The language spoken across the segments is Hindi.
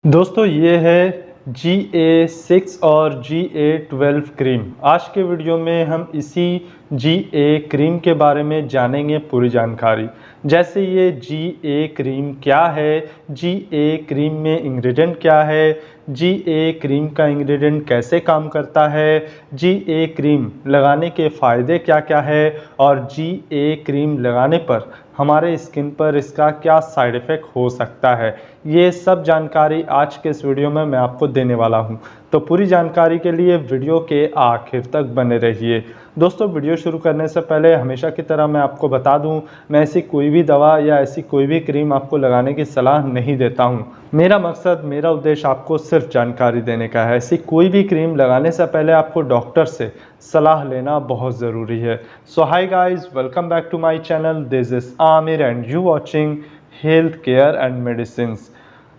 दोस्तों ये है GA6 और GA12 क्रीम। आज के वीडियो में हम इसी GA क्रीम के बारे में जानेंगे पूरी जानकारी। जैसे ये GA क्रीम क्या है, GA क्रीम में इंग्रेडिएंट क्या है, GA क्रीम का इंग्रेडिएंट कैसे काम करता है, GA क्रीम लगाने के फ़ायदे क्या क्या है और GA क्रीम लगाने पर हमारे स्किन पर इसका क्या साइड इफ़ेक्ट हो सकता है, ये सब जानकारी आज के इस वीडियो में मैं आपको देने वाला हूं। तो पूरी जानकारी के लिए वीडियो के आखिर तक बने रहिए। दोस्तों वीडियो शुरू करने से पहले हमेशा की तरह मैं आपको बता दूं, मैं ऐसी कोई भी दवा या ऐसी कोई भी क्रीम आपको लगाने की सलाह नहीं देता हूं। मेरा मकसद, मेरा उद्देश्य आपको सिर्फ जानकारी देने का है। ऐसी कोई भी क्रीम लगाने से पहले आपको डॉक्टर से सलाह लेना बहुत ज़रूरी है। So hi guys, welcome back to my channel. This is Aamir and you watching health care and medicines.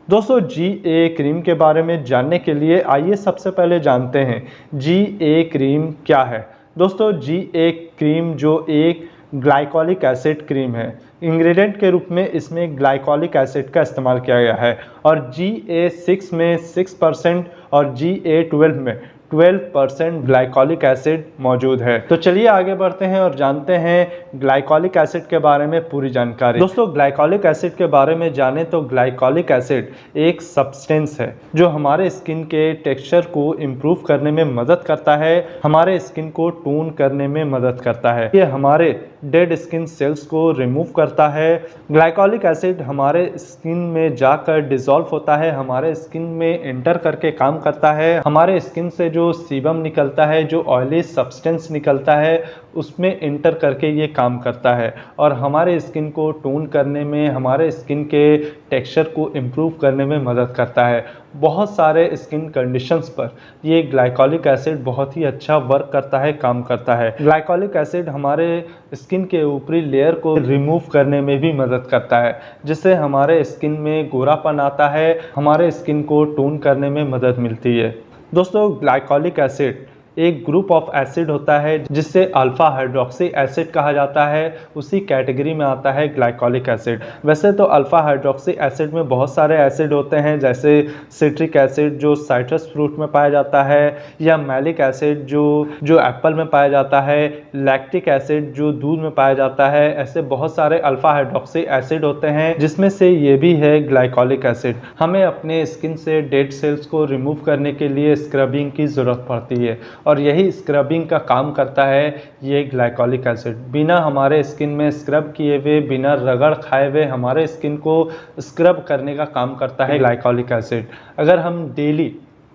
दोस्तों GA क्रीम के बारे में जानने के लिए आइए सबसे पहले जानते हैं GA क्रीम क्या है। दोस्तों GA क्रीम जो एक ग्लाइकोलिक एसिड क्रीम है, इंग्रेडिएंट के रूप में इसमें ग्लाइकोलिक एसिड का इस्तेमाल किया गया है और GA6 में 6% और GA12 में 12% ग्लाइकोलिक एसिड मौजूद है। तो चलिए आगे बढ़ते हैं और जानते हैं ग्लाइकोलिक एसिड के बारे में पूरी जानकारी। दोस्तों ग्लाइकोलिक एसिड के बारे में जाने तो ग्लाइकोलिक एसिड एक सब्सटेंस है जो हमारे स्किन के टेक्सचर को इम्प्रूव करने में मदद करता है, हमारे स्किन को टोन करने में मदद करता है, ये हमारे डेड स्किन सेल्स को रिमूव करता है। ग्लाइकोलिक एसिड हमारे स्किन में जाकर डिसॉल्व होता है, हमारे स्किन में एंटर करके काम करता है, हमारे स्किन से जो सीबम निकलता है, जो ऑयली सब्सटेंस निकलता है, उसमें एंटर करके ये काम करता है और हमारे स्किन को टोन करने में, हमारे स्किन के टेक्सचर को इम्प्रूव करने में मदद करता है। बहुत सारे स्किन कंडीशंस पर ये ग्लाइकोलिक एसिड बहुत ही अच्छा वर्क करता है, काम करता है। ग्लाइकोलिक एसिड हमारे स्किन के ऊपरी लेयर को रिमूव करने में भी मदद करता है, जिससे हमारे स्किन में गोरापन आता है, हमारे स्किन को टोन करने में मदद मिलती है। दोस्तों ग्लाइकोलिक एसिड एक ग्रुप ऑफ एसिड होता है जिससे अल्फा हाइड्रोक्सी एसिड कहा जाता है, उसी कैटेगरी में आता है ग्लाइकोलिक एसिड। वैसे तो अल्फा हाइड्रोक्सी एसिड में बहुत सारे एसिड होते हैं, जैसे सिट्रिक एसिड जो साइट्रस फ्रूट में पाया जाता है, या मैलिक एसिड जो एप्पल में पाया जाता है, लैक्टिक एसिड जो दूध में पाया जाता है। ऐसे बहुत सारे अल्फा हाइड्रोक्सी एसिड होते हैं, जिसमें से ये भी है ग्लाइकोलिक एसिड। हमें अपने स्किन से डेड सेल्स को रिमूव करने के लिए स्क्रबिंग की ज़रूरत पड़ती है और यही स्क्रबिंग का काम करता है ये ग्लाइकोलिक एसिड। बिना हमारे स्किन में स्क्रब किए हुए, बिना रगड़ खाए हुए हमारे स्किन को स्क्रब करने का काम करता है ग्लाइकोलिक एसिड। अगर हम डेली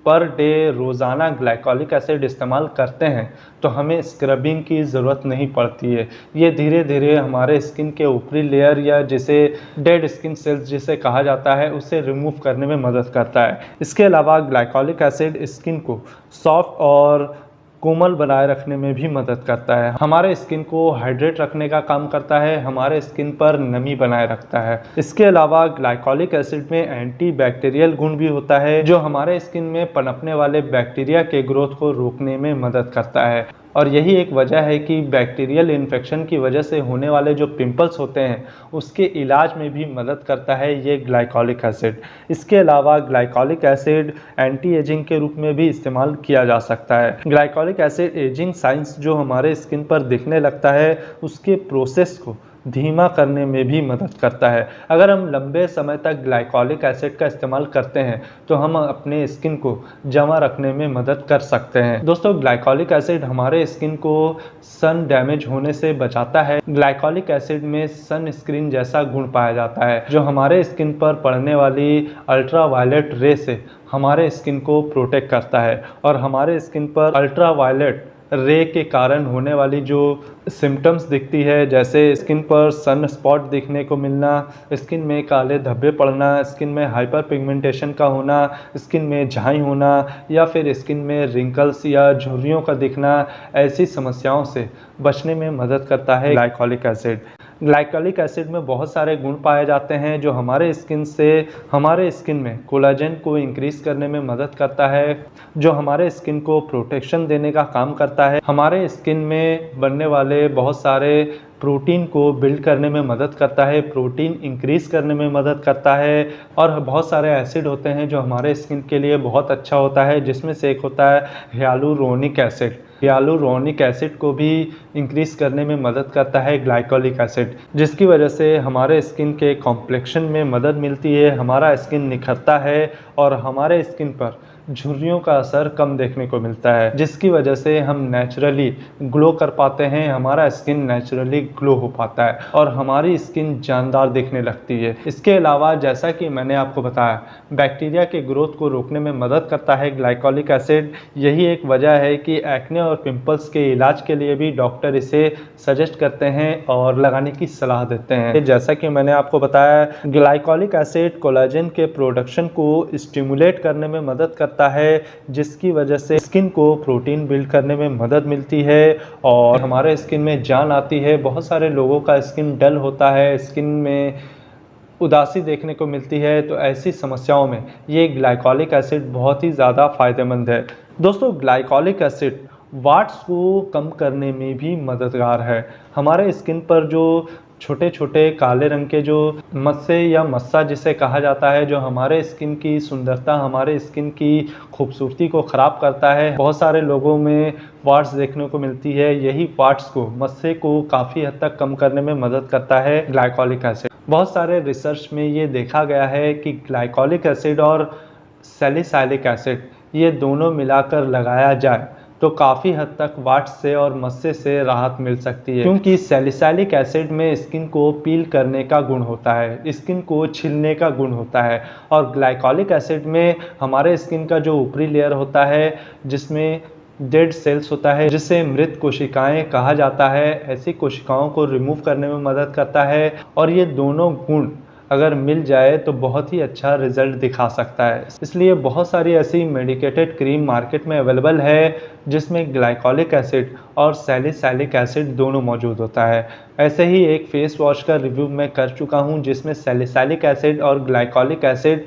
पर डे रोज़ाना ग्लाइकोलिक एसिड इस्तेमाल करते हैं तो हमें स्क्रबिंग की ज़रूरत नहीं पड़ती है। ये धीरे धीरे हमारे स्किन के ऊपरी लेयर या जिसे डेड स्किन सेल्स जिसे कहा जाता है, उसे रिमूव करने में मदद करता है। इसके अलावा ग्लाइकोलिक एसिड स्किन को सॉफ्ट और कोमल बनाए रखने में भी मदद करता है, हमारे स्किन को हाइड्रेट रखने का काम करता है, हमारे स्किन पर नमी बनाए रखता है। इसके अलावा ग्लाइकोलिक एसिड में एंटी बैक्टीरियल गुण भी होता है जो हमारे स्किन में पनपने वाले बैक्टीरिया के ग्रोथ को रोकने में मदद करता है। और यही एक वजह है कि बैक्टीरियल इन्फेक्शन की वजह से होने वाले जो पिंपल्स होते हैं उसके इलाज में भी मदद करता है ये ग्लाइकोलिक एसिड। इसके अलावा ग्लाइकोलिक एसिड एंटी एजिंग के रूप में भी इस्तेमाल किया जा सकता है। ग्लाइकोलिक एसिड एजिंग साइंस जो हमारे स्किन पर दिखने लगता है उसके प्रोसेस को धीमा करने में भी मदद करता है। अगर हम लंबे समय तक ग्लाइकोलिक एसिड का इस्तेमाल करते हैं तो हम अपने स्किन को जमा रखने में मदद कर सकते हैं। दोस्तों ग्लाइकोलिक एसिड हमारे स्किन को सन डैमेज होने से बचाता है। ग्लाइकोलिक एसिड में सन स्क्रीन जैसा गुण पाया जाता है जो हमारे स्किन पर पड़ने वाली अल्ट्रा वायलेट रे से हमारे स्किन को प्रोटेक्ट करता है और हमारे स्किन पर अल्ट्रा वायलेट रे के कारण होने वाली जो सिम्टम्स दिखती है, जैसे स्किन पर सन स्पॉट दिखने को मिलना, स्किन में काले धब्बे पड़ना, स्किन में हाइपर पिगमेंटेशन का होना, स्किन में झाई होना या फिर स्किन में रिंकल्स या झुर्रियों का दिखना, ऐसी समस्याओं से बचने में मदद करता है ग्लाइकोलिक एसिड। ग्लाइकोलिक एसिड में बहुत सारे गुण पाए जाते हैं जो हमारे स्किन में कोलाजन को इंक्रीज करने में मदद करता है, जो हमारे स्किन को प्रोटेक्शन देने का काम करता है, हमारे स्किन में बनने वाले बहुत सारे प्रोटीन को बिल्ड करने में मदद करता है, प्रोटीन इंक्रीज करने में मदद करता है। और बहुत सारे एसिड होते हैं जो हमारे स्किन के लिए बहुत अच्छा होता है, जिसमें से एक होता है हियालुरोनिक एसिड। हियालुरोनिक एसिड को भी इंक्रीज करने में मदद करता है ग्लाइकोलिक एसिड, जिसकी वजह से हमारे स्किन के कॉम्प्लेक्शन में मदद मिलती है, हमारा स्किन निखरता है और हमारे स्किन पर झुर्रियों का असर कम देखने को मिलता है, जिसकी वजह से हम नेचुरली ग्लो कर पाते हैं, हमारा स्किन नेचुरली ग्लो हो पाता है और हमारी स्किन जानदार दिखने लगती है। इसके अलावा जैसा कि मैंने आपको बताया, बैक्टीरिया के ग्रोथ को रोकने में मदद करता है ग्लाइकोलिक एसिड। यही एक वजह है कि एक्ने और पिंपल्स के इलाज के लिए भी डॉक्टर इसे सजेस्ट करते हैं और लगाने की सलाह देते हैं। जैसा कि मैंने आपको बताया, ग्लाइकोलिक एसिड कोलाजन के प्रोडक्शन को स्टिमुलेट करने में मदद करता है, जिसकी वजह से स्किन को प्रोटीन बिल्ड करने में मदद मिलती है और हमारे स्किन में जान आती है। बहुत सारे लोगों का स्किन डल होता है, स्किन में उदासी देखने को मिलती है, तो ऐसी समस्याओं में ये ग्लाइकोलिक एसिड बहुत ही ज़्यादा फायदेमंद है। दोस्तों, ग्लाइकोलिक एसिड वाट्स को कम करने में भी मददगार है। हमारे स्किन पर जो छोटे छोटे काले रंग के जो मस्से या मस्सा जिसे कहा जाता है, जो हमारे स्किन की सुंदरता, हमारे स्किन की खूबसूरती को ख़राब करता है, बहुत सारे लोगों में वाट्स देखने को मिलती है। यही वाट्स को, मस्से को काफ़ी हद तक कम करने में मदद करता है ग्लाइकोलिक एसिड। बहुत सारे रिसर्च में ये देखा गया है कि ग्लाइकोलिक एसिड और सैलिसाइलिक एसिड ये दोनों मिलाकर लगाया जाए तो काफ़ी हद तक वाट्स से और मस्से से राहत मिल सकती है, क्योंकि सैलिसाइलिक एसिड में स्किन को पील करने का गुण होता है, स्किन को छीलने का गुण होता है, और ग्लाइकोलिक एसिड में हमारे स्किन का जो ऊपरी लेयर होता है जिसमें डेड सेल्स होता है, जिसे मृत कोशिकाएं कहा जाता है, ऐसी कोशिकाओं को रिमूव करने में मदद करता है। और ये दोनों गुण अगर मिल जाए तो बहुत ही अच्छा रिजल्ट दिखा सकता है। इसलिए बहुत सारी ऐसी मेडिकेटेड क्रीम मार्केट में अवेलेबल है जिसमें ग्लाइकोलिक एसिड और सैलिसाइलिक एसिड दोनों मौजूद होता है। ऐसे ही एक फेस वॉश का रिव्यू मैं कर चुका हूं जिसमें सैलिसाइलिक एसिड और ग्लाइकोलिक एसिड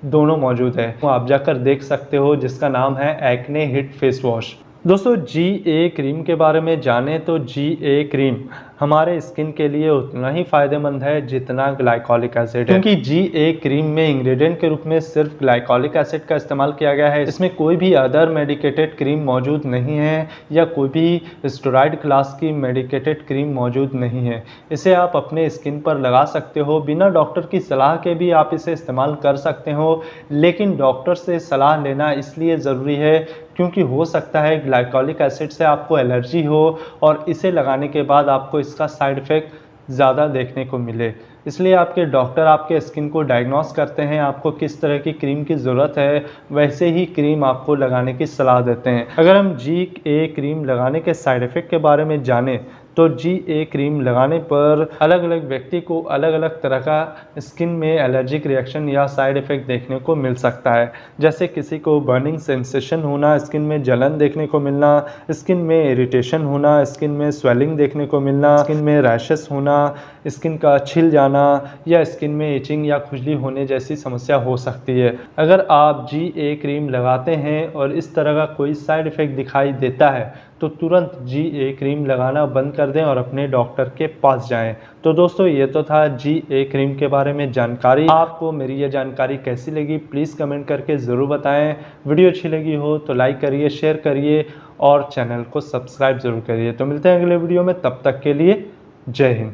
दोनों मौजूद है, तो आप जाकर देख सकते हो, जिसका नाम है एक्ने हिट फेस वॉश। दोस्तों, GA क्रीम के बारे में जाने तो GA क्रीम हमारे स्किन के लिए उतना ही फायदेमंद है जितना ग्लाइकोलिक एसिड है, क्योंकि GA क्रीम में इंग्रेडिएंट के रूप में सिर्फ ग्लाइकोलिक एसिड का इस्तेमाल किया गया है। इसमें कोई भी अदर मेडिकेटेड क्रीम मौजूद नहीं है या कोई भी स्टेरॉइड क्लास की मेडिकेटेड क्रीम मौजूद नहीं है। इसे आप अपने स्किन पर लगा सकते हो, बिना डॉक्टर की सलाह के भी आप इसे इस्तेमाल कर सकते हो, लेकिन डॉक्टर से सलाह लेना इसलिए ज़रूरी है क्योंकि हो सकता है ग्लाइकोलिक एसिड से आपको एलर्जी हो और इसे लगाने के बाद आपको इसका साइड इफ़ेक्ट ज़्यादा देखने को मिले। इसलिए आपके डॉक्टर आपके स्किन को डायग्नोस करते हैं, आपको किस तरह की क्रीम की ज़रूरत है, वैसे ही क्रीम आपको लगाने की सलाह देते हैं। अगर हम GA क्रीम लगाने के साइड इफ़ेक्ट के बारे में जानें तो GA क्रीम लगाने पर अलग अलग व्यक्ति को अलग अलग तरह का स्किन में एलर्जिक रिएक्शन या साइड इफ़ेक्ट देखने को मिल सकता है। जैसे किसी को बर्निंग सेंसेशन होना, स्किन में जलन देखने को मिलना, स्किन में इरिटेशन होना, स्किन में स्वेलिंग देखने को मिलना, स्किन में रैशेस होना, स्किन का छिल जाना या स्किन में इचिंग या खुजली होने जैसी समस्या हो सकती है। अगर आप GA क्रीम लगाते हैं और इस तरह का कोई साइड इफ़ेक्ट दिखाई देता है तो तुरंत GA क्रीम लगाना बंद कर दें और अपने डॉक्टर के पास जाएं। तो दोस्तों, ये तो था GA क्रीम के बारे में जानकारी। आपको मेरी ये जानकारी कैसी लगी प्लीज़ कमेंट करके ज़रूर बताएं। वीडियो अच्छी लगी हो तो लाइक करिए, शेयर करिए और चैनल को सब्सक्राइब ज़रूर करिए। तो मिलते हैं अगले वीडियो में, तब तक के लिए जय हिंद।